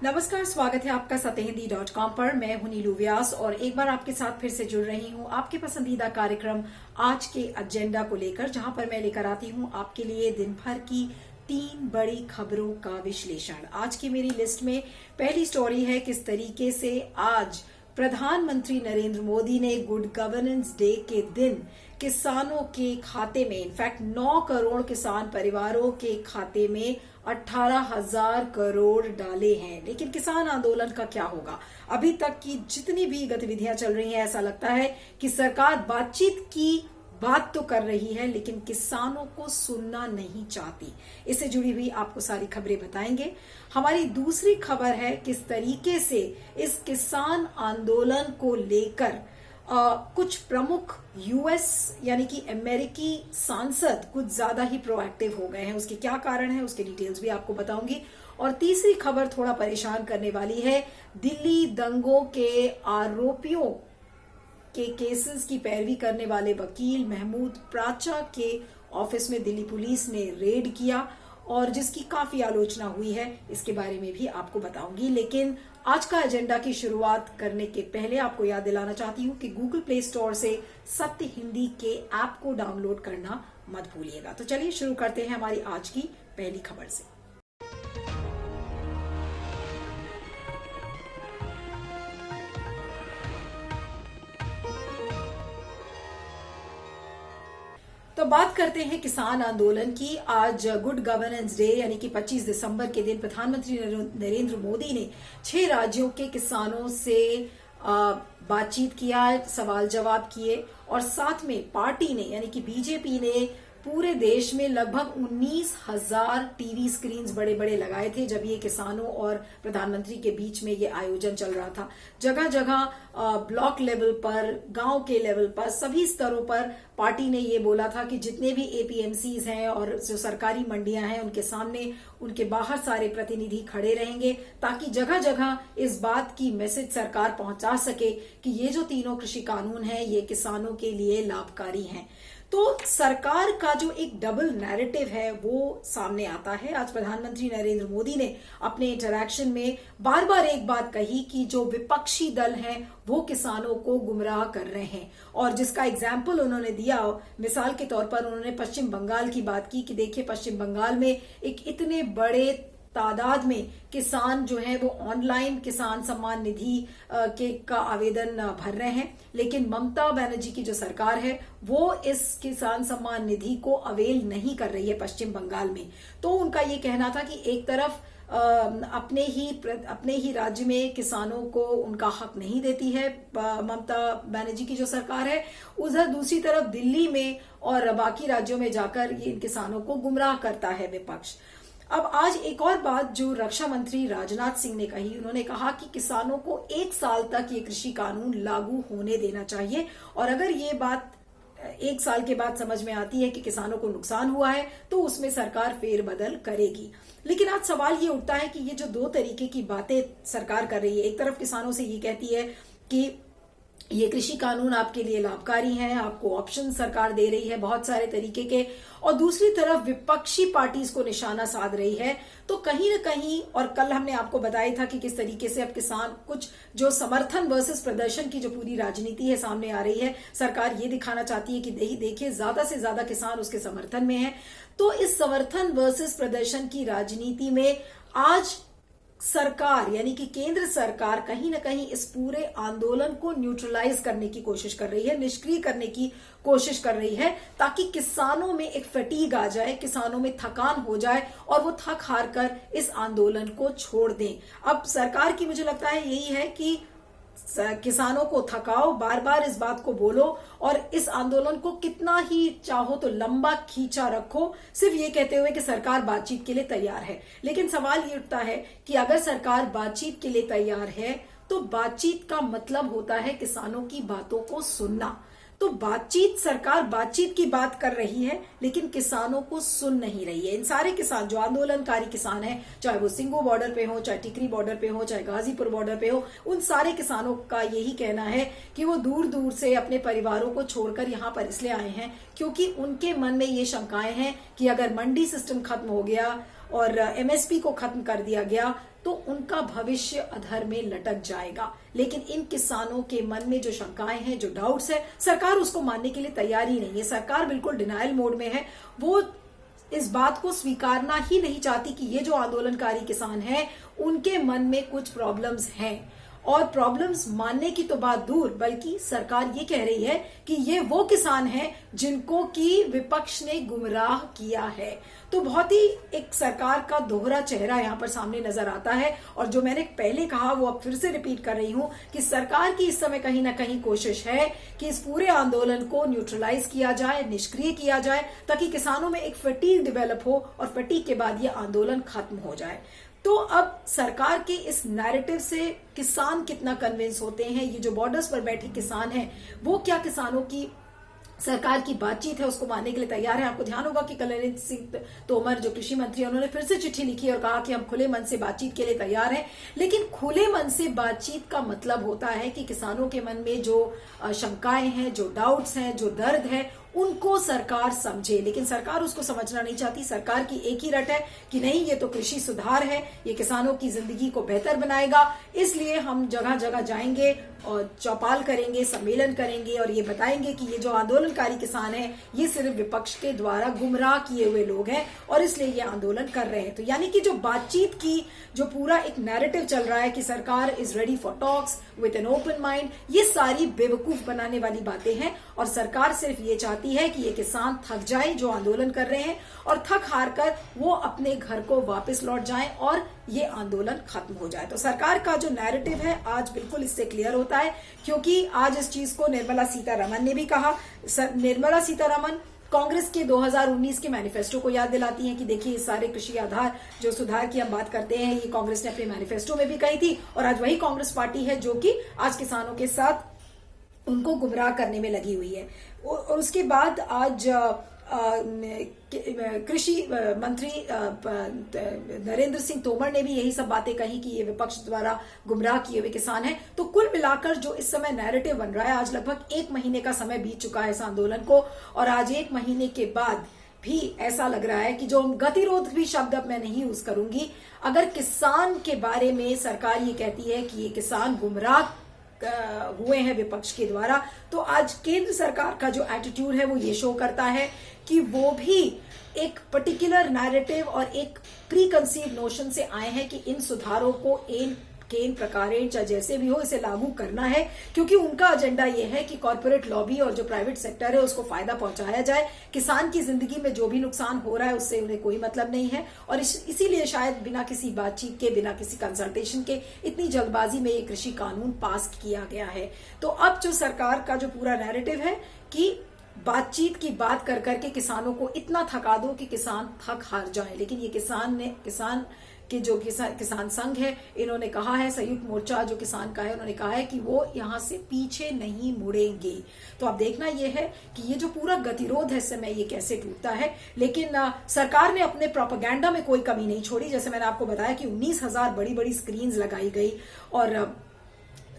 नमस्कार, स्वागत है आपका सत्यहिंदी.com पर। मैं हूं नीलू व्यास और एक बार आपके साथ फिर से जुड़ रही हूं आपके पसंदीदा कार्यक्रम आज के एजेंडा को लेकर, जहां पर मैं लेकर आती हूं आपके लिए दिन भर की 3 बड़ी खबरों का विश्लेषण। आज की मेरी लिस्ट में पहली स्टोरी है किस तरीके से आज प्रधानमंत्री नरेंद्र मोदी ने गुड गवर्नेंस डे के दिन किसानों के खाते में, इनफैक्ट 9 करोड़ किसान परिवारों के खाते में 18,000 करोड़ डाले हैं। लेकिन किसान आंदोलन का क्या होगा? अभी तक की जितनी भी गतिविधियां चल रही हैं, ऐसा लगता है कि सरकार बातचीत की बात तो कर रही है लेकिन किसानों को सुनना नहीं चाहती। इससे जुड़ी हुई आपको सारी खबरें बताएंगे। हमारी दूसरी खबर है किस तरीके से इस किसान आंदोलन को लेकर कुछ प्रमुख यूएस यानी कि अमेरिकी सांसद कुछ ज्यादा ही प्रोएक्टिव हो गए हैं। उसके क्या कारण है, उसके डिटेल्स भी आपको बताऊंगी। और तीसरी खबर थोड़ा परेशान करने वाली है। दिल्ली दंगों के आरोपियों के केसेस की पैरवी करने वाले वकील महमूद प्राचा के ऑफिस में दिल्ली पुलिस ने रेड किया और जिसकी काफी आलोचना हुई है। इसके बारे में भी आपको बताऊंगी। लेकिन आज का एजेंडा की शुरुआत करने के पहले आपको याद दिलाना चाहती हूं कि गूगल प्ले स्टोर से सत्य हिंदी के ऐप को डाउनलोड करना मत भूलिएगा। तो चलिए शुरू करते हैं हमारी आज की पहली खबर से। तो बात करते हैं किसान आंदोलन की। आज गुड गवर्नेंस डे यानी कि 25 दिसंबर के दिन प्रधानमंत्री नरेंद्र मोदी ने 6 राज्यों के किसानों से बातचीत किया, सवाल जवाब किए और साथ में पार्टी ने यानी कि बीजेपी ने पूरे देश में लगभग 19,000 टीवी स्क्रीन्स बड़े बड़े लगाए थे जब ये किसानों और प्रधानमंत्री के बीच में ये आयोजन चल रहा था। जगह जगह ब्लॉक लेवल पर, गांव के लेवल पर, सभी स्तरों पर पार्टी ने ये बोला था कि जितने भी एपीएमसीज हैं और जो सरकारी मंडियां हैं उनके सामने, उनके बाहर सारे प्रतिनिधि खड़े रहेंगे ताकि जगह जगह इस बात की मैसेज सरकार पहुंचा सके कि ये जो तीनों कृषि कानून हैं ये किसानों के लिए लाभकारी हैं। तो सरकार का जो एक डबल नैरेटिव है वो सामने आता है। आज प्रधानमंत्री नरेंद्र मोदी ने अपने इंटरैक्शन में बार बार एक बात कही कि जो विपक्षी दल हैं वो किसानों को गुमराह कर रहे हैं और जिसका एग्जाम्पल उन्होंने दिया, मिसाल के तौर पर उन्होंने पश्चिम बंगाल की बात की कि देखिए पश्चिम बंगाल में एक इतने बड़े तादाद में किसान जो है वो ऑनलाइन किसान सम्मान निधि के का आवेदन भर रहे हैं, लेकिन ममता बनर्जी की जो सरकार है वो इस किसान सम्मान निधि को अवेल नहीं कर रही है पश्चिम बंगाल में। तो उनका ये कहना था कि एक तरफ अपने ही राज्य में किसानों को उनका हक नहीं देती है ममता बनर्जी की जो सरकार है, उधर दूसरी तरफ दिल्ली में और बाकी राज्यों में जाकर ये इन किसानों को गुमराह करता है विपक्ष। अब आज एक और बात जो रक्षा मंत्री राजनाथ सिंह ने कही, उन्होंने कहा कि किसानों को 1 साल तक ये कृषि कानून लागू होने देना चाहिए और अगर ये बात 1 साल के बाद समझ में आती है कि किसानों को नुकसान हुआ है तो उसमें सरकार फेरबदल करेगी। लेकिन आज सवाल ये उठता है कि ये जो 2 तरीके की बातें सरकार कर रही है, एक तरफ किसानों से ये कहती है कि ये कृषि कानून आपके लिए लाभकारी हैं, आपको ऑप्शन सरकार दे रही है बहुत सारे तरीके के, और दूसरी तरफ विपक्षी पार्टीज को निशाना साध रही है। तो कहीं ना कहीं, और कल हमने आपको बताया था कि किस तरीके से अब किसान कुछ जो समर्थन वर्सेस प्रदर्शन की जो पूरी राजनीति है सामने आ रही है, सरकार ये दिखाना चाहती है कि देखिए ज्यादा से ज्यादा किसान उसके समर्थन में है। तो इस समर्थन वर्सेस प्रदर्शन की राजनीति में आज सरकार यानी कि केंद्र सरकार कहीं ना कहीं इस पूरे आंदोलन को न्यूट्रलाइज करने की कोशिश कर रही है, निष्क्रिय करने की कोशिश कर रही है ताकि किसानों में एक फटीग आ जाए, किसानों में थकान हो जाए और वो थक हार कर इस आंदोलन को छोड़ दें। अब सरकार की मुझे लगता है यही है कि किसानों को थकाओ, बार बार इस बात को बोलो और इस आंदोलन को कितना ही चाहो तो लंबा खींचा रखो, सिर्फ ये कहते हुए कि सरकार बातचीत के लिए तैयार है। लेकिन सवाल ये उठता है कि अगर सरकार बातचीत के लिए तैयार है तो बातचीत का मतलब होता है किसानों की बातों को सुनना। तो सरकार बातचीत की बात कर रही है लेकिन किसानों को सुन नहीं रही है। इन सारे किसान जो आंदोलनकारी किसान हैं, चाहे वो सिंगू बॉर्डर पे हो, चाहे टिकरी बॉर्डर पे हो, चाहे गाजीपुर बॉर्डर पे हो, उन सारे किसानों का यही कहना है कि वो दूर दूर से अपने परिवारों को छोड़कर यहाँ पर इसलिए आए हैं क्योंकि उनके मन में ये शंकाएं हैं कि अगर मंडी सिस्टम खत्म हो गया और एमएसपी को खत्म कर दिया गया तो उनका भविष्य अधर में लटक जाएगा। लेकिन इन किसानों के मन में जो शंकाएं हैं, जो डाउट्स है, सरकार उसको मानने के लिए तैयार ही नहीं है। सरकार बिल्कुल डिनायल मोड में है। वो इस बात को स्वीकारना ही नहीं चाहती कि ये जो आंदोलनकारी किसान हैं उनके मन में कुछ प्रॉब्लम्स हैं। और प्रॉब्लम्स मानने की तो बात दूर, बल्कि सरकार ये कह रही है कि ये वो किसान हैं जिनको की विपक्ष ने गुमराह किया है। तो बहुत ही एक सरकार का दोहरा चेहरा यहां पर सामने नजर आता है। और जो मैंने पहले कहा वो अब फिर से रिपीट कर रही हूं कि सरकार की इस समय कहीं ना कहीं कोशिश है कि इस पूरे आंदोलन को न्यूट्रलाइज किया जाए, निष्क्रिय किया जाए, ताकि किसानों में एक फटीग डेवलप हो और फटीग के बाद ये आंदोलन खत्म हो जाए। तो अब सरकार के इस नैरेटिव से किसान कितना कन्विंस होते हैं, ये जो बॉर्डर्स पर बैठे किसान हैं वो क्या किसानों की सरकार की बातचीत है उसको मानने के लिए तैयार है। आपको ध्यान होगा कि कल नरेंद्र सिंह तोमर जो कृषि मंत्री हैं उन्होंने फिर से चिट्ठी लिखी और कहा कि हम खुले मन से बातचीत के लिए तैयार हैं। लेकिन खुले मन से बातचीत का मतलब होता है कि किसानों के मन में जो शंकाएं हैं, जो डाउट्स हैं, जो दर्द है, उनको सरकार समझे। लेकिन सरकार उसको समझना नहीं चाहती। सरकार की एक ही रट है कि नहीं, ये तो कृषि सुधार है, ये किसानों की जिंदगी को बेहतर बनाएगा, इसलिए हम जगह जगह जाएंगे और चौपाल करेंगे, सम्मेलन करेंगे और ये बताएंगे कि ये जो आंदोलनकारी किसान हैं ये सिर्फ विपक्ष के द्वारा गुमराह किए हुए लोग हैं और इसलिए ये आंदोलन कर रहे हैं। तो यानी कि जो बातचीत की जो पूरा एक नैरेटिव चल रहा है कि सरकार is ready for talks with an open mind, ये सारी बेवकूफ बनाने वाली बातें हैं। और सरकार सिर्फ ये चाहती है कि ये किसान थक जाए जो आंदोलन कर रहे हैं और थक हार कर वो अपने घर को वापस लौट जाएं और ये आंदोलन खत्म हो जाए। तो सरकार का जो नैरेटिव है आज बिल्कुल इससे क्लियर होता है, क्योंकि आज इस चीज को निर्मला सीतारमण ने भी कहा। निर्मला सीतारमण कांग्रेस के 2019 के मैनिफेस्टो को याद दिलाती हैं कि देखिए इस सारे कृषि आधार जो सुधार की हम बात करते हैं ये कांग्रेस ने अपने मैनिफेस्टो में भी कही थी। और आज वही कांग्रेस पार्टी है जो कि आज किसानों के साथ उनको गुमराह करने में लगी हुई है। और उसके बाद आज कृषि मंत्री नरेंद्र सिंह तोमर ने भी यही सब बातें कही कि ये विपक्ष द्वारा गुमराह किए हुए किसान हैं। तो कुल मिलाकर जो इस समय नैरेटिव बन रहा है, आज लगभग 1 महीने का समय बीत चुका है इस आंदोलन को और आज 1 महीने के बाद भी ऐसा लग रहा है कि जो गतिरोध भी शब्द अब मैं नहीं यूज करूंगी, अगर किसान के बारे में सरकार ये कहती है कि ये किसान गुमराह हुए हैं विपक्ष के द्वारा, तो आज केंद्र सरकार का जो एटीट्यूड है वो ये शो करता है कि वो भी एक पर्टिकुलर नैरेटिव और एक प्री कंसीव नोशन से आए हैं कि इन सुधारों को केन प्रकारेण चाहे जैसे भी हो इसे लागू करना है, क्योंकि उनका एजेंडा ये है कि कॉर्पोरेट लॉबी और जो प्राइवेट सेक्टर है उसको फायदा पहुंचाया जाए। किसान की जिंदगी में जो भी नुकसान हो रहा है उससे उन्हें कोई मतलब नहीं है और इसीलिए शायद बिना किसी बातचीत के, बिना किसी कंसल्टेशन के इतनी जल्दबाजी में ये कृषि कानून पास किया गया है। तो अब जो सरकार का जो पूरा नैरेटिव है कि बातचीत की बात कर करके किसानों को इतना थका दो कि किसान थक हार जाए, लेकिन ये किसान कि जो किसान संघ है इन्होंने कहा है, संयुक्त मोर्चा जो किसान का है उन्होंने कहा है कि वो यहां से पीछे नहीं मुड़ेंगे। तो अब देखना ये है कि ये जो पूरा गतिरोध है इस समय ये कैसे टूटता है। लेकिन सरकार ने अपने प्रोपेगेंडा में कोई कमी नहीं छोड़ी। जैसे मैंने आपको बताया कि 19,000 बड़ी बड़ी स्क्रीन्स लगाई गई और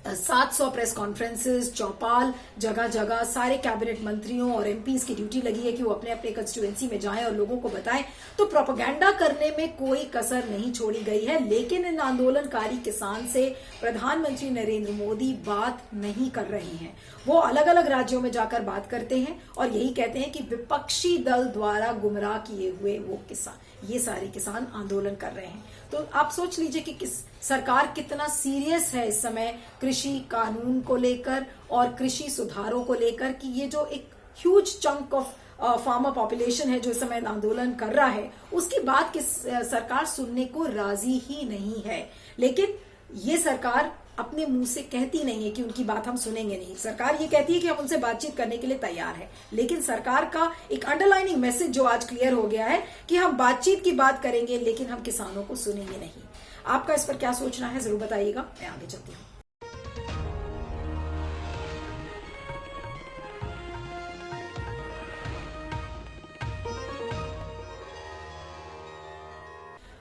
700 प्रेस कॉन्फ्रेंसेस, चौपाल, जगह जगह सारे कैबिनेट मंत्रियों और एमपीज की ड्यूटी लगी है कि वो अपने अपने कंस्टिट्यूएंसी में जाएं और लोगों को बताएं। तो प्रोपेगेंडा करने में कोई कसर नहीं छोड़ी गई है। लेकिन इन आंदोलनकारी किसान से प्रधानमंत्री नरेंद्र मोदी बात नहीं कर रहे हैं। वो अलग अलग राज्यों में जाकर बात करते हैं और यही कहते हैं कि विपक्षी दल द्वारा गुमराह किए हुए वो किसान, ये सारे किसान आंदोलन कर रहे हैं। तो आप सोच लीजिए कि सरकार कितना सीरियस है इस समय कृषि कानून को लेकर और कृषि सुधारों को लेकर कि ये जो एक huge chunk of farmer population है जो इस समय आंदोलन कर रहा है उसकी बात की सरकार सुनने को राजी ही नहीं है। लेकिन ये सरकार अपने मुंह से कहती नहीं है कि उनकी बात हम सुनेंगे नहीं। सरकार ये कहती है कि हम उनसे बातचीत करने के लिए तैयार है, लेकिन सरकार का एक अंडरलाइनिंग मैसेज जो आज क्लियर हो गया है कि हम बातचीत की बात करेंगे लेकिन हम किसानों को सुनेंगे नहीं। आपका इस पर क्या सोचना है जरूर बताइएगा। मैं आगे चलती हूँ।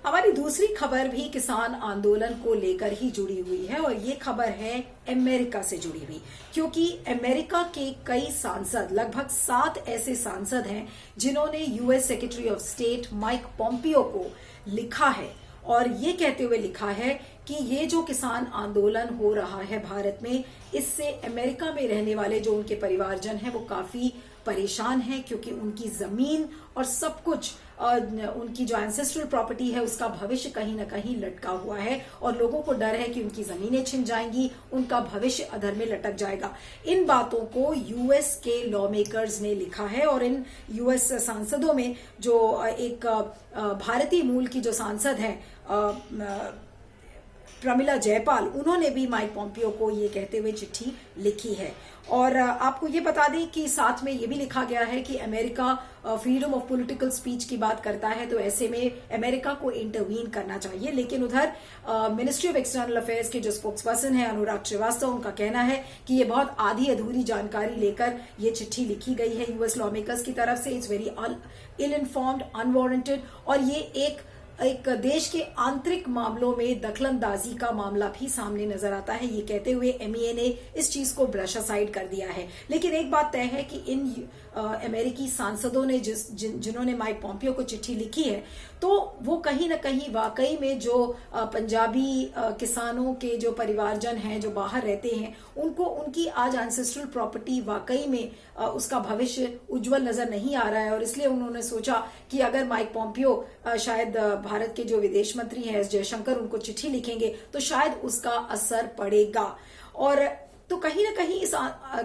हमारी दूसरी खबर भी किसान आंदोलन को लेकर ही जुड़ी हुई है और ये खबर है अमेरिका से जुड़ी हुई, क्योंकि अमेरिका के कई सांसद, लगभग 7 ऐसे सांसद हैं जिन्होंने US secretary of state Mike Pompeo को लिखा है और ये कहते हुए लिखा है कि ये जो किसान आंदोलन हो रहा है भारत में, इससे अमेरिका में रहने वाले जो उनके परिवारजन हैं वो काफी परेशान हैं, क्योंकि उनकी जमीन और सब कुछ उनकी जो एंसेस्ट्रल प्रॉपर्टी है उसका भविष्य कहीं ना कहीं लटका हुआ है और लोगों को डर है कि उनकी जमीनें छिन जाएंगी, उनका भविष्य अधर में लटक जाएगा। इन बातों को यूएस के लॉ मेकर्स ने लिखा है और इन यूएस सांसदों में जो एक भारतीय मूल की जो सांसद है प्रमिला जयपाल, उन्होंने भी माइक पॉम्पियो को ये कहते हुए चिट्ठी लिखी है। और आपको ये बता दें कि साथ में ये भी लिखा गया है कि America freedom of political speech की बात करता है, तो ऐसे में अमेरिका को इंटरवीन करना चाहिए। लेकिन उधर मिनिस्ट्री ऑफ एक्सटर्नल अफेयर्स के जो स्पोक्सपर्सन है अनुराग श्रीवास्तव, उनका कहना है कि ये बहुत आधी अधूरी जानकारी लेकर ये चिट्ठी लिखी गई है यूएस लॉ मेकर्स की तरफ से। It's very ill informed, unwarranted, और ये एक देश के आंतरिक मामलों में दखलंदाजी का मामला भी सामने नजर आता है। ये कहते हुए एमईए ने इस चीज को ब्रश असाइड कर दिया है। लेकिन एक बात तय है कि इन अमेरिकी सांसदों ने जिन्होंने माइक पॉम्पियो को चिट्ठी लिखी है, तो वो कहीं ना कहीं वाकई में जो पंजाबी किसानों के जो परिवारजन हैं जो बाहर रहते हैं, उनको उनकी आज एंसेस्ट्रल प्रॉपर्टी वाकई में उसका भविष्य उज्जवल नजर नहीं आ रहा है। और इसलिए उन्होंने सोचा कि अगर माइक पॉम्पियो शायद भारत के जो विदेश मंत्री हैं एस जयशंकर उनको चिट्ठी लिखेंगे तो शायद उसका असर पड़ेगा। और तो कहीं ना कहीं इस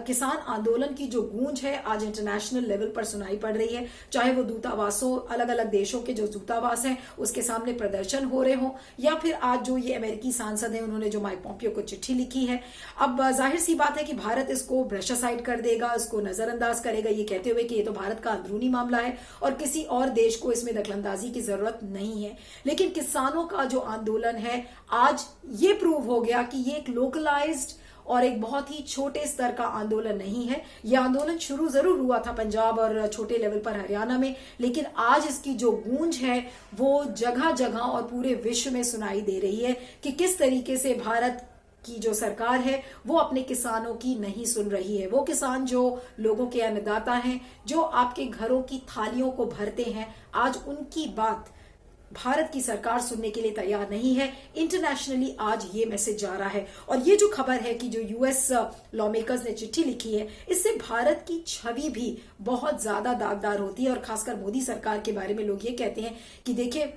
किसान आंदोलन की जो गूंज है आज इंटरनेशनल लेवल पर सुनाई पड़ रही है, चाहे वो दूतावासों, अलग अलग देशों के जो दूतावास हैं उसके सामने प्रदर्शन हो रहे हों, या फिर आज जो ये अमेरिकी सांसद हैं उन्होंने जो माइक पॉम्पियो को चिट्ठी लिखी है। अब जाहिर सी बात है कि भारत इसको ब्रश असाइड कर देगा, इसको नजरअंदाज करेगा, ये कहते हुए कि ये तो भारत का अंदरूनी मामला है और किसी और देश को इसमें दखलंदाजी की जरूरत नहीं है। लेकिन किसानों का जो आंदोलन है आज ये प्रूव हो गया कि ये एक लोकलाइज्ड और एक बहुत ही छोटे स्तर का आंदोलन नहीं है। यह आंदोलन शुरू जरूर हुआ था पंजाब और छोटे लेवल पर हरियाणा में, लेकिन आज इसकी जो गूंज है वो जगह जगह और पूरे विश्व में सुनाई दे रही है कि किस तरीके से भारत की जो सरकार है वो अपने किसानों की नहीं सुन रही है। वो किसान जो लोगों के अन्नदाता हैं, जो आपके घरों की थालियों को भरते हैं, आज उनकी बात भारत की सरकार सुनने के लिए तैयार नहीं है। इंटरनेशनली आज ये मैसेज जा रहा है। और ये जो खबर है कि जो यूएस लॉ मेकर्स ने चिट्ठी लिखी है, इससे भारत की छवि भी बहुत ज्यादा दागदार होती है। और खासकर मोदी सरकार के बारे में लोग ये कहते हैं कि देखिए,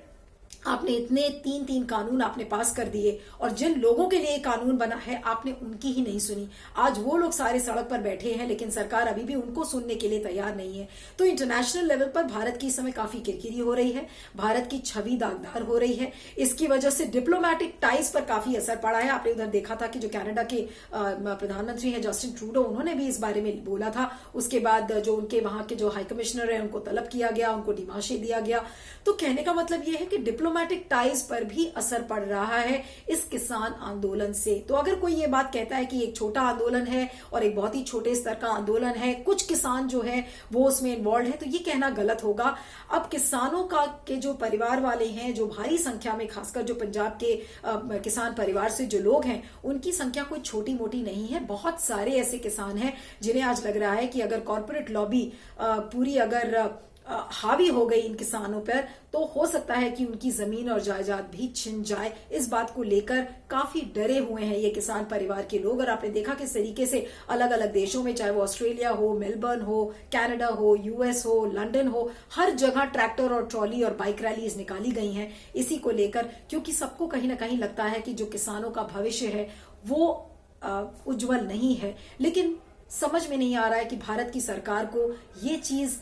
आपने इतने तीन कानून आपने पास कर दिए और जिन लोगों के लिए कानून बना है आपने उनकी ही नहीं सुनी। आज वो लोग सारे सड़क पर बैठे हैं, लेकिन सरकार अभी भी उनको सुनने के लिए तैयार नहीं है। तो इंटरनेशनल लेवल पर भारत की इस समय काफी किरकिरी हो रही है, भारत की छवि दागदार हो रही है। इसकी वजह से डिप्लोमेटिक टाइज पर काफी असर पड़ा है। आपने उधर देखा था कि जो कनाडा के प्रधानमंत्री हैं जस्टिन ट्रूडो, उन्होंने भी इस बारे में बोला था। उसके बाद जो उनके वहां के जो हाई कमिश्नर है उनको तलब किया गया, उनको डिमाशे दिया गया। तो कहने का मतलब यह है कि डिप्लोमेटिक टाइज पर भी असर पड़ रहा है इस किसान आंदोलन से। तो अगर कोई ये बात कहता है कि एक छोटा आंदोलन है और एक बहुत ही छोटे स्तर का आंदोलन है, कुछ किसान जो है वो उसमें इन्वॉल्व है, तो ये कहना गलत होगा। अब किसानों के जो परिवार वाले हैं, जो भारी संख्या में, खासकर जो पंजाब के किसान परिवार से जो लोग हैं, उनकी संख्या कोई छोटी मोटी नहीं है। बहुत सारे ऐसे किसान हैं जिन्हें आज लग रहा है कि अगर कॉर्पोरेट लॉबी पूरी अगर हावी हो गई इन किसानों पर, तो हो सकता है कि उनकी जमीन और जायदाद भी छिन जाए। इस बात को लेकर काफी डरे हुए हैं ये किसान परिवार के लोग। और आपने देखा किस तरीके से अलग अलग देशों में, चाहे वो ऑस्ट्रेलिया हो, मेलबर्न हो, कनाडा हो, यूएस हो, लंदन हो, हर जगह ट्रैक्टर और ट्रॉली और बाइक रैलीज निकाली गई हैं इसी को लेकर, क्योंकि सबको कहीं ना कहीं लगता है कि जो किसानों का भविष्य है वो उज्जवल नहीं है। लेकिन समझ में नहीं आ रहा है कि भारत की सरकार को ये चीज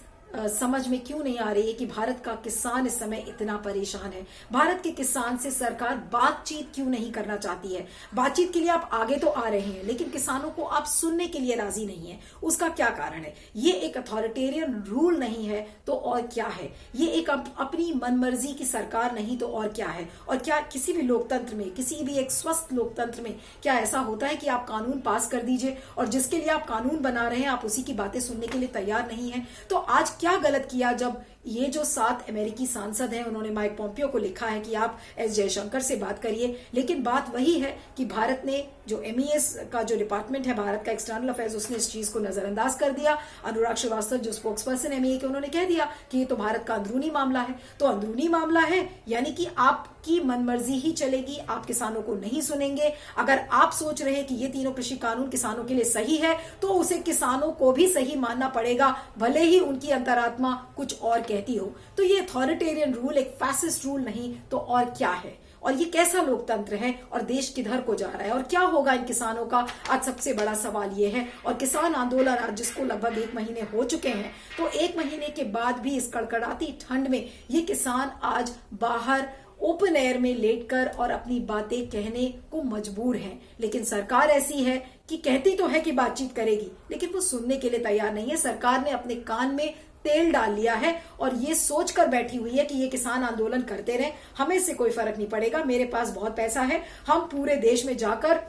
समझ में क्यों नहीं आ रही है कि भारत का किसान इस समय इतना परेशान है। भारत के किसान से सरकार बातचीत क्यों नहीं करना चाहती है। बातचीत के लिए आप आगे तो आ रहे हैं, लेकिन किसानों को आप सुनने के लिए राजी नहीं है। उसका क्या कारण है? ये एक अथॉरिटेरियन रूल नहीं है तो और क्या है? ये एक अपनी मनमर्जी की सरकार नहीं तो और क्या है? और क्या किसी भी लोकतंत्र में, किसी भी एक स्वस्थ लोकतंत्र में क्या ऐसा होता है कि आप कानून पास कर दीजिए और जिसके लिए आप कानून बना रहे हैं आप उसी की बातें सुनने के लिए तैयार नहीं है? तो आज क्या गलत किया जब ये जो 7 अमेरिकी सांसद हैं उन्होंने माइक पॉम्पियो को लिखा है कि आप एस जयशंकर से बात करिए, लेकिन बात वही है कि भारत ने जो MES का जो डिपार्टमेंट है, भारत का एक्सटर्नल अफेयर्स, उसने इस चीज को नजरअंदाज कर दिया। अनुराग श्रीवास्तव जो स्पोक्सपर्सन MEA के, उन्होंने कह दिया कि ये तो भारत का अंदरूनी मामला है। तो अंदरूनी मामला है यानी कि आपकी मनमर्जी ही चलेगी, आप किसानों को नहीं सुनेंगे। अगर आप सोच रहे हैं कि ये तीनों कृषि कानून किसानों के लिए सही है तो उसे किसानों को भी सही मानना पड़ेगा, भले ही उनकी अंतरात्मा कुछ और कहती हो। तो ये अथॉरिटेरियन रूल एक फैसिस्ट रूल नहीं तो और क्या है, और ये कैसा लोकतंत्र है और देश किधर को जा रहा है और क्या होगा इन किसानों का, आज सबसे बड़ा सवाल ये है। और किसान आंदोलन आज जिसको लगभग 1 महीने हो चुके हैं, तो 1 महीने के बाद भी इस कड़कड़ाती ठंड में ये किसान आज बाहर ओपन एयर में लेटकर और अपनी बातें कहने को मजबूर हैं। लेकिन सरकार ऐसी है कि कहती तो है कि बातचीत करेगी, लेकिन वो सुनने के लिए तैयार नहीं है। सरकार ने अपने कान में तेल डाल लिया है और ये सोचकर बैठी हुई है कि ये किसान आंदोलन करते रहे, हमें इससे कोई फर्क नहीं पड़ेगा, मेरे पास बहुत पैसा है, हम पूरे देश में जाकर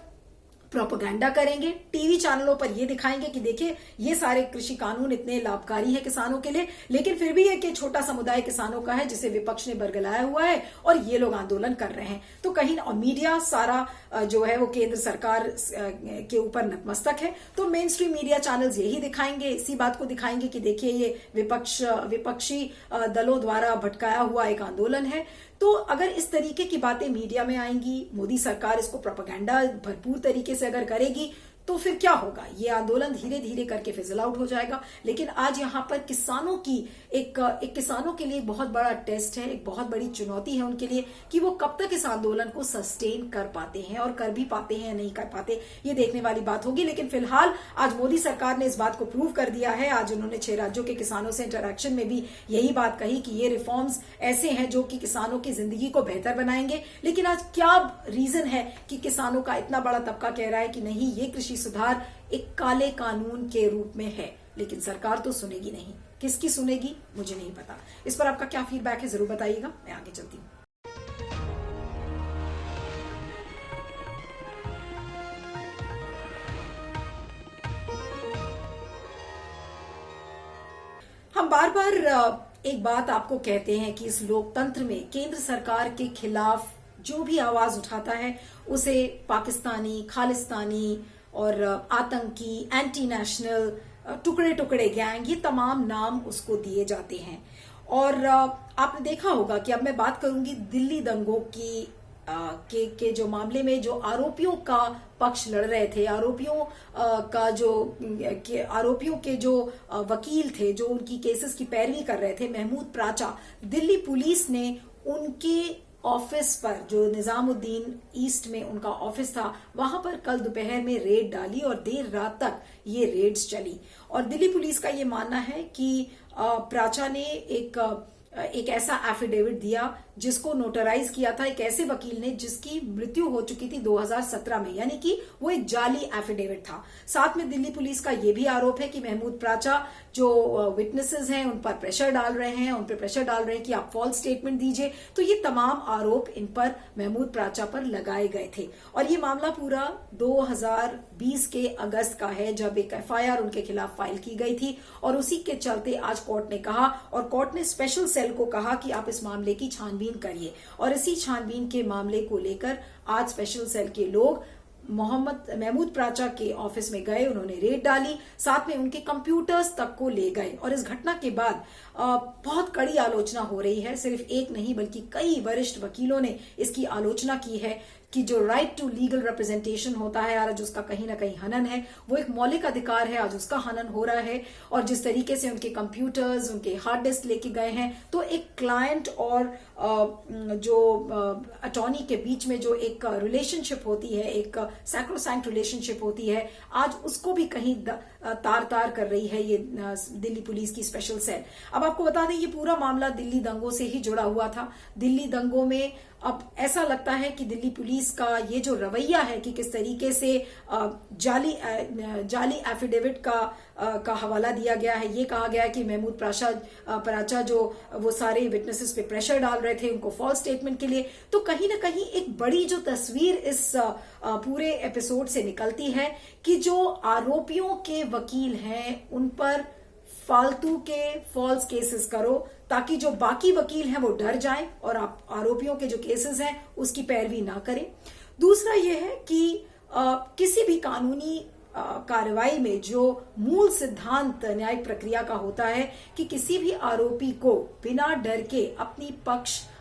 प्रोपेगेंडा करेंगे, टीवी चैनलों पर ये दिखाएंगे कि देखिए ये सारे कृषि कानून इतने लाभकारी है किसानों के लिए। लेकिन फिर भी एक छोटा समुदाय किसानों का है जिसे विपक्ष ने बरगलाया हुआ है और ये लोग आंदोलन कर रहे हैं। तो कहीं और मीडिया सारा जो है वो केंद्र सरकार के ऊपर नतमस्तक है। तो मेन स्ट्रीम मीडिया चैनल्स यही दिखाएंगे, इसी बात को दिखाएंगे कि देखिए ये विपक्षी दलों द्वारा भटकाया हुआ एक आंदोलन है। तो अगर इस तरीके की बातें मीडिया में आएंगी, मोदी सरकार इसको प्रोपेगेंडा भरपूर तरीके से अगर करेगी, तो फिर क्या होगा, ये आंदोलन धीरे धीरे करके फिजल आउट हो जाएगा। लेकिन आज यहाँ पर किसानों की एक किसानों के लिए बहुत बड़ा टेस्ट है, एक बहुत बड़ी चुनौती है उनके लिए कि वो कब तक इस आंदोलन को सस्टेन कर पाते हैं, और कर भी पाते हैं या नहीं कर पाते, ये देखने वाली बात होगी। लेकिन फिलहाल आज मोदी सरकार ने इस बात को प्रूव कर दिया है। आज उन्होंने 6 राज्यों के किसानों से इंटरैक्शन में भी यही बात कही कि ये रिफॉर्म्स ऐसे हैं जो कि किसानों की जिंदगी को बेहतर बनाएंगे। लेकिन आज क्या रीजन है कि किसानों का इतना बड़ा तबका कह रहा है कि नहीं, ये कृषि सुधार एक काले कानून के रूप में है, लेकिन सरकार तो सुनेगी नहीं। किसकी सुनेगी मुझे नहीं पता। इस पर आपका क्या फीडबैक है जरूर बताइएगा, मैं आगे चलती हूँ। हम बार बार एक बात आपको कहते हैं कि इस लोकतंत्र में केंद्र सरकार के खिलाफ जो भी आवाज उठाता है उसे पाकिस्तानी, खालिस्तानी और आतंकी, एंटी नेशनल, टुकड़े टुकड़े गैंग, ये तमाम नाम उसको दिए जाते हैं। और आपने देखा होगा कि अब मैं बात करूंगी दिल्ली दंगों की के जो मामले में जो आरोपियों का पक्ष लड़ रहे थे, आरोपियों के जो वकील थे, जो उनकी केसेस की पैरवी कर रहे थे, महमूद प्राचा, दिल्ली पुलिस ने उनके ऑफिस पर, जो निजामुद्दीन ईस्ट में उनका ऑफिस था, वहां पर कल दोपहर में रेड डाली और देर रात तक ये रेड्स चली। और दिल्ली पुलिस का ये मानना है कि प्राचा ने एक ऐसा एफिडेविट दिया जिसको नोटराइज किया था एक ऐसे वकील ने जिसकी मृत्यु हो चुकी थी 2017 में, यानी कि वो एक जाली एफिडेविट था। साथ में दिल्ली पुलिस का ये भी आरोप है कि महमूद प्राचा जो विटनेसेस हैं उन पर प्रेशर डाल रहे हैं, कि आप फॉल्स स्टेटमेंट दीजिए। तो ये तमाम आरोप इन पर महमूद प्राचा पर लगाए गए थे। और ये मामला पूरा 2020 के अगस्त का है, जब एक FIR उनके खिलाफ फाइल की गई थी। और उसी के चलते आज कोर्ट ने कहा, और कोर्ट ने स्पेशल सेल को कहा कि आप इस मामले की छानबीन करिए। और इसी छानबीन के मामले को लेकर आज स्पेशल सेल के लोग महमूद प्राचा के ऑफिस में गए, उन्होंने रेड डाली, साथ में उनके कंप्यूटर्स तक को ले गए। और इस घटना के बाद बहुत कड़ी आलोचना हो रही है। सिर्फ एक नहीं बल्कि कई वरिष्ठ वकीलों ने इसकी आलोचना की है कि जो राइट टू लीगल रिप्रेजेंटेशन होता है, आज उसका कहीं ना कहीं हनन है। वो एक मौलिक अधिकार है, आज उसका हनन हो रहा है। और जिस तरीके से उनके कंप्यूटर्स, उनके हार्ड डिस्क लेके गए हैं, तो एक क्लाइंट और जो अटॉर्नी के बीच में जो एक रिलेशनशिप होती है, एक सैक्रोसैंक्ट रिलेशनशिप होती है, आज उसको भी कहीं तार तार कर रही है ये दिल्ली पुलिस की स्पेशल सेल। अब आपको बता दें, ये पूरा मामला दिल्ली दंगों से ही जुड़ा हुआ था। दिल्ली दंगों में अब ऐसा लगता है कि दिल्ली पुलिस का ये जो रवैया है कि किस तरीके से जाली एफिडेविट का हवाला दिया गया है, ये कहा गया है कि महमूद प्राचा जो वो सारे विटनेसेस पे प्रेशर डाल रहे थे उनको फॉल्स स्टेटमेंट के लिए। तो कहीं ना कहीं एक बड़ी जो तस्वीर इस पूरे एपिसोड से निकलती है कि जो आरोपियों के वकील हैं उन पर फालतू के फॉल्स केसेस करो ताकि जो बाकी वकील हैं वो डर जाएं और आप आरोपियों के जो केसेस हैं उसकी पैरवी ना करें। दूसरा यह है कि किसी भी कानूनी कार्रवाई में जो मूल सिद्धांत न्यायिक प्रक्रिया का होता है कि किसी भी आरोपी को बिना डर के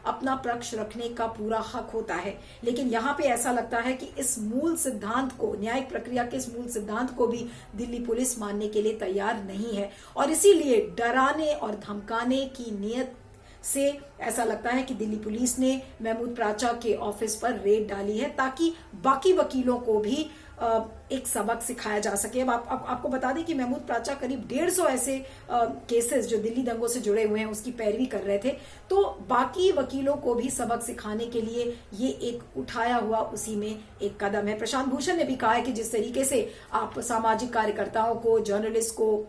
अपना पक्ष रखने का पूरा हक होता है, लेकिन यहाँ पे ऐसा लगता है कि इस मूल सिद्धांत को, न्यायिक प्रक्रिया के इस मूल सिद्धांत को भी दिल्ली पुलिस मानने के लिए तैयार नहीं है और इसीलिए डराने और धमकाने की नीयत से ऐसा लगता है कि दिल्ली पुलिस ने महमूद प्राचा के ऑफिस पर रेड डाली है ताकि बाकी वकीलों को भी एक सबक सिखाया जा सके। अब आपको बता दें कि महमूद प्राचा करीब 150 ऐसे केसेस जो दिल्ली दंगों से जुड़े हुए हैं उसकी पैरवी कर रहे थे, तो बाकी वकीलों को भी सबक सिखाने के लिए ये एक उठाया हुआ उसी में एक कदम है। प्रशांत भूषण ने भी कहा है कि जिस तरीके से आप सामाजिक कार्यकर्ताओं को, जर्नलिस्ट को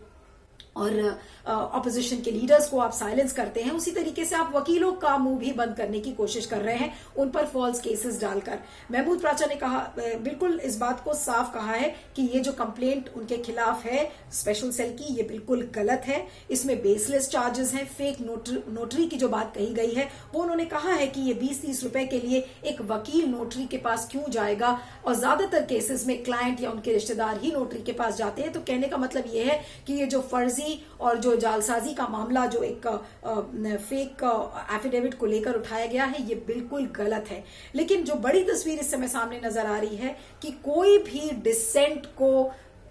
और ऑपोजिशन के लीडर्स को आप साइलेंस करते हैं, उसी तरीके से आप वकीलों का मुंह भी बंद करने की कोशिश कर रहे हैं उन पर फॉल्स केसेस डालकर। महमूद प्राचा ने कहा, बिल्कुल इस बात को साफ कहा है कि ये जो कंप्लेंट उनके खिलाफ है स्पेशल सेल की, ये बिल्कुल गलत है, इसमें बेसलेस चार्जेस हैं, फेक नोटरी की जो बात कही गई है वो उन्होंने कहा है कि ये 20-30 रुपए के लिए एक वकील नोटरी के पास क्यों जाएगा, और ज्यादातर केसेस में क्लाइंट या उनके रिश्तेदार ही नोटरी के पास जाते हैं। तो कहने का मतलब ये है कि ये जो फर्जी और जो जालसाजी का मामला जो एक फेक एफिडेविट को लेकर उठाया गया है, ये बिल्कुल गलत है। लेकिन जो बड़ी तस्वीर इस समय सामने नजर आ रही है कि कोई भी डिसेंट को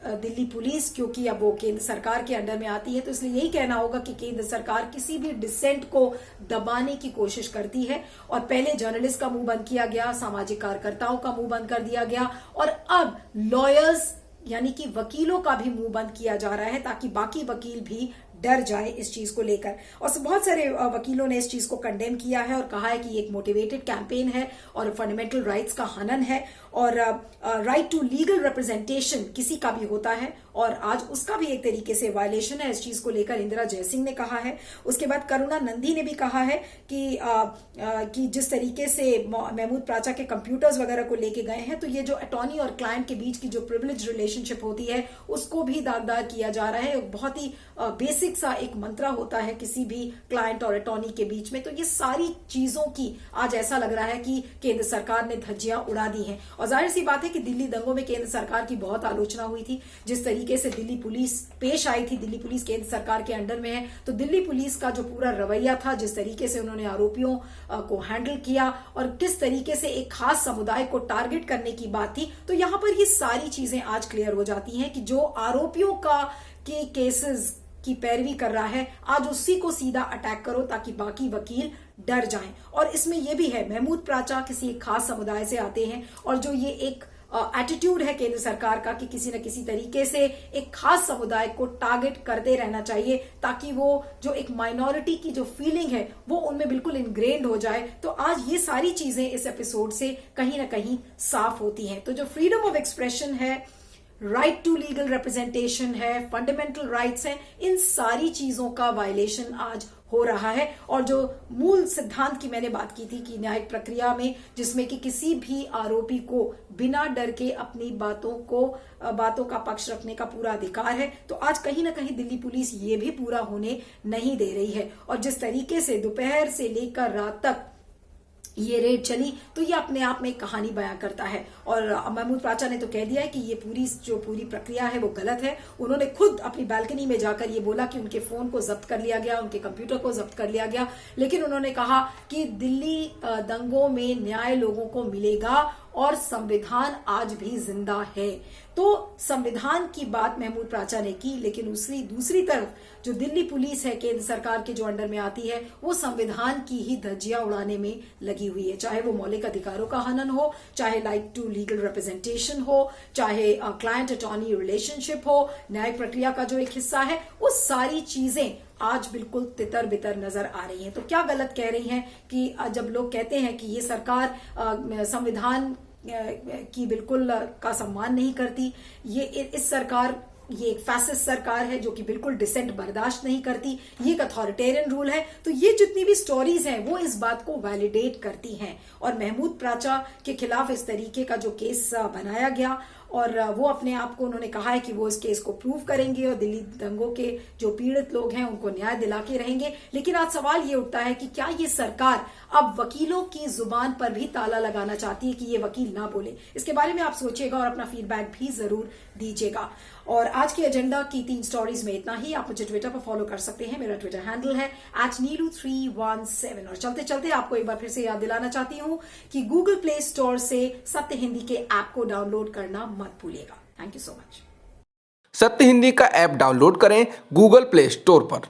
दिल्ली पुलिस, क्योंकि अब वो केंद्र सरकार के अंडर में आती है, तो इसलिए यही कहना होगा कि केंद्र सरकार किसी भी डिसेंट को दबाने की कोशिश करती है। और पहले जर्नलिस्ट का मुंह बंद किया गया, सामाजिक कार्यकर्ताओं का मुंह बंद कर दिया गया और अब लॉयर्स यानी कि वकीलों का भी मुंह बंद किया जा रहा है ताकि बाकी वकील भी डर जाए इस चीज को लेकर। और बहुत सारे वकीलों ने इस चीज को कंडेम किया है और कहा है कि एक मोटिवेटेड कैंपेन है और फंडामेंटल राइट्स का हनन है और राइट टू लीगल रिप्रेजेंटेशन किसी का भी होता है और आज उसका भी एक तरीके से वायलेशन है। इस चीज को लेकर इंदिरा जयसिंह ने कहा है। उसके बाद करुणा नंदी ने भी कहा है कि जिस तरीके से महमूद प्राचा के कंप्यूटर्स वगैरह को लेके गए हैं, तो ये जो अटॉर्नी और क्लाइंट के बीच की जो प्रिविलेज रिलेशनशिप होती है उसको भी दागदार किया जा रहा है। बहुत ही बेसिक सा एक मंत्रा होता है किसी भी क्लाइंट और अटॉर्नी के बीच में। तो ये सारी चीजों की आज ऐसा लग रहा है कि केंद्र सरकार ने धज्जियां उड़ा दी हैं और जाहिर सी बात है कि दिल्ली दंगों में केंद्र सरकार की बहुत आलोचना हुई थी। जिस तरीके से दिल्ली पुलिस पेश आई थी, दिल्ली पुलिस केंद्र सरकार के अंडर में है, तो दिल्ली पुलिस का जो पूरा रवैया था, जिस तरीके से उन्होंने आरोपियों को हैंडल किया और किस तरीके से एक खास समुदाय को टारगेट करने की बात थी, तो यहां पर ये सारी चीजें आज क्लियर हो जाती हैं कि जो आरोपियों के केसेस की पैरवी कर रहा है, आज उसी को सीधा अटैक करो ताकि बाकी वकील डर जाएं। और इसमें यह भी है, महमूद प्राचा किसी एक खास समुदाय से आते हैं और जो ये एक एटीट्यूड है केंद्र सरकार का कि किसी न किसी तरीके से एक खास समुदाय को टारगेट करते रहना चाहिए ताकि वो जो एक माइनॉरिटी की जो फीलिंग है वो उनमें बिल्कुल इनग्रेन्ड हो जाए। तो आज ये सारी चीजें इस एपिसोड से कहीं ना कहीं साफ होती हैं। तो जो फ्रीडम ऑफ एक्सप्रेशन है, राइट टू लीगल रिप्रेजेंटेशन है, फंडामेंटल राइट्स हैं, इन सारी चीजों का वायलेशन आज हो रहा है। और जो मूल सिद्धांत की मैंने बात की थी कि न्यायिक प्रक्रिया में जिसमें कि किसी भी आरोपी को बिना डर के अपनी बातों का पक्ष रखने का पूरा अधिकार है, तो आज कहीं ना कहीं दिल्ली पुलिस ये भी पूरा होने नहीं दे रही है। और जिस तरीके से दोपहर से लेकर रात तक ये रेड चली, तो ये अपने आप में एक कहानी बयां करता है। और महमूद प्राचा ने तो कह दिया है कि ये पूरी प्रक्रिया है वो गलत है। उन्होंने खुद अपनी बालकनी में जाकर ये बोला कि उनके फोन को जब्त कर लिया गया, उनके कंप्यूटर को जब्त कर लिया गया, लेकिन उन्होंने कहा कि दिल्ली दंगों में न्याय लोगों को मिलेगा और संविधान आज भी जिंदा है। तो संविधान की बात महमूद प्राचा ने की, लेकिन दूसरी तरफ जो दिल्ली पुलिस है केंद्र सरकार के जो अंडर में आती है, वो संविधान की ही धज्जियां उड़ाने में लगी हुई है। चाहे वो मौलिक अधिकारों का हनन हो, चाहे राइट टू लीगल रिप्रेजेंटेशन हो, चाहे क्लाइंट अटॉर्नी रिलेशनशिप हो, न्यायिक प्रक्रिया का जो एक हिस्सा है, वो सारी चीजें आज बिल्कुल तितर बितर नजर आ रही हैं। तो क्या गलत कह रही हैं कि जब लोग कहते हैं कि ये सरकार संविधान की बिल्कुल का सम्मान नहीं करती, ये एक फैसिस्ट सरकार है जो कि बिल्कुल डिसेंट बर्दाश्त नहीं करती, ये एक अथॉरिटेरियन रूल है, तो ये जितनी भी स्टोरीज हैं वो इस बात को वैलिडेट करती हैं। और महमूद प्राचा के खिलाफ इस तरीके का जो केस बनाया गया और वो अपने आप को उन्होंने कहा है कि वो इस केस को प्रूव करेंगे और दिल्ली दंगों के जो पीड़ित लोग हैं उनको न्याय दिला के रहेंगे। लेकिन आज सवाल ये उठता है कि क्या ये सरकार अब वकीलों की जुबान पर भी ताला लगाना चाहती है कि ये वकील ना बोले? इसके बारे में आप सोचिएगा और अपना फीडबैक भी जरूर दीजिएगा। और आज के एजेंडा की 3 स्टोरीज में इतना ही। आप मुझे ट्विटर पर फॉलो कर सकते हैं, मेरा ट्विटर हैंडल है @neelu317। और चलते चलते आपको एक बार फिर से याद दिलाना चाहती हूं कि गूगल प्ले स्टोर से सत्य हिंदी के ऐप को डाउनलोड करना मत भूलिएगा। Thank you so much. सत्य हिंदी का ऐप डाउनलोड करें गूगल प्ले स्टोर पर।